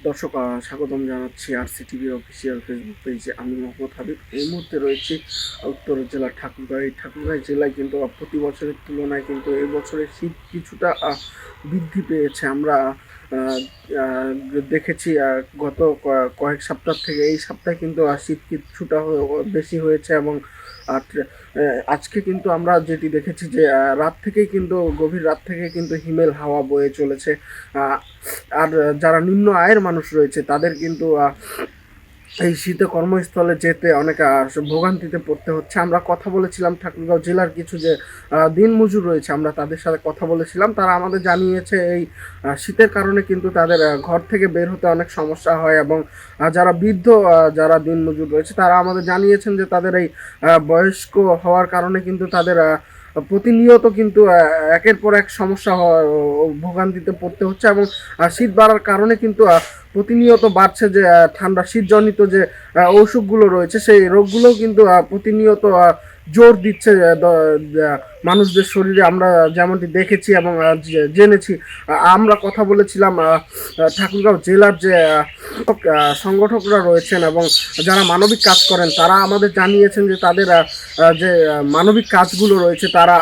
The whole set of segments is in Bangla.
দর্শক স্বাগতম জানাচ্ছি আরসিটিভির অফিসিয়াল ফেসবুক পেজে। আমি মোহাম্মদ হাবিব। এই মুহূর্তে রয়েছি উত্তর জেলার ঠাকুরগাঁও। এই ঠাকুরগাঁও জেলায় কিন্তু প্রতি বছরের তুলনায় কিন্তু এই বছরে শীত কিছুটা বৃদ্ধি পেয়েছে। আমরা আহ, আহ, দেখেছি গত কয়েক সপ্তাহ থেকে এই সপ্তাহে কিন্তু শীত কিছুটা বেশি হয়েছে এবং আজকে কিন্তু আমরা যেটি দেখেছি যে রাত থেকেই কিন্তু গভীর রাত থেকে কিন্তু হিমেল হাওয়া বয়ে চলেছে। আর যারা নিম্ন আয়ের মানুষ রয়েছে তাদের কিন্তু এই শীতে কর্মস্থলে যেতে অনেক ভোগান্তিতে পড়তে হচ্ছে। আমরা কথা বলেছিলাম ঠাকুরগাঁও জেলার কিছু যে দিনমজুর রয়েছে, আমরা তাদের সাথে কথা বলেছিলাম। তারা আমাদের জানিয়েছে এই শীতের কারণে কিন্তু তাদের ঘর থেকে বের হতে অনেক সমস্যা হয় এবং যারা বৃদ্ধ যারা দিনমজুর রয়েছে তারা আমাদের জানিয়েছেন যে তাদের এই বয়স্ক হওয়ার কারণে কিন্তু তাদের প্রতিনিয়ত কিন্তু একের পর এক সমস্যা ভোগান্তিতে পড়তে হচ্ছে এবং শীত বাড়ার কারণে কিন্তু প্রতিনিয়ত বাড়ছে যে ঠান্ডা শীতজনিত যে অসুখগুলো রয়েছে সেই রোগগুলোও কিন্তু প্রতিনিয়ত জোর দিচ্ছে মানুষদের শরীরে। আমরা যেমনটি দেখেছি এবং জেনেছি। আমরা কথা বলেছিলাম ঠাকুরগাঁও জেলার যে সংগঠকরা রয়েছেন এবং যারা মানবিক কাজ করেন তারা আমাদের জানিয়েছেন যে তাদের যে মানবিক কাজগুলো রয়েছে তারা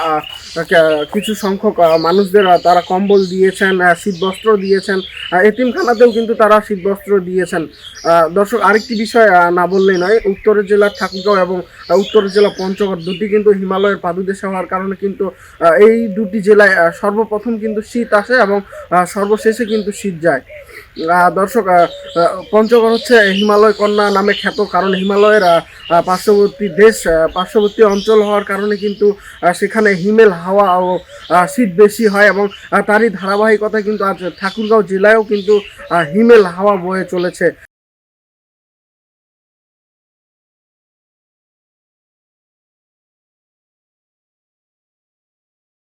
কিছু সংখ্যক মানুষদের তারা কম্বল দিয়েছেন, শীতবস্ত্র দিয়েছেন, এতিমখানাতেও কিন্তু তারা শীতবস্ত্র দিয়েছেন। দর্শক, আরেকটি বিষয় না বললেই নয়, উত্তরের জেলার ঠাকুরগাঁও এবং উত্তরের জেলা পঞ্চগড় দুটি কিন্তু হিমালয়ের পাদদেশে হওয়ার কারণে কিন্তু এই দুটি জেলায় সর্বপ্রথম কিন্তু শীত আসে এবং সর্বশেষে কিন্তু শীত যায়। দর্শক, পঞ্চগড় হচ্ছে হিমালয় কন্যা নামে খ্যাত, কারণ হিমালয়ের পার্শ্ববর্তী অঞ্চল হওয়ার কারণে কিন্তু সেখানে হিমেল হাওয়া ও শীত বেশি হয় এবং তারই ধারাবাহিকতায় কিন্তু আজ ঠাকুরগাঁও জেলায়ও কিন্তু হিমেল হাওয়া বয়ে চলেছে।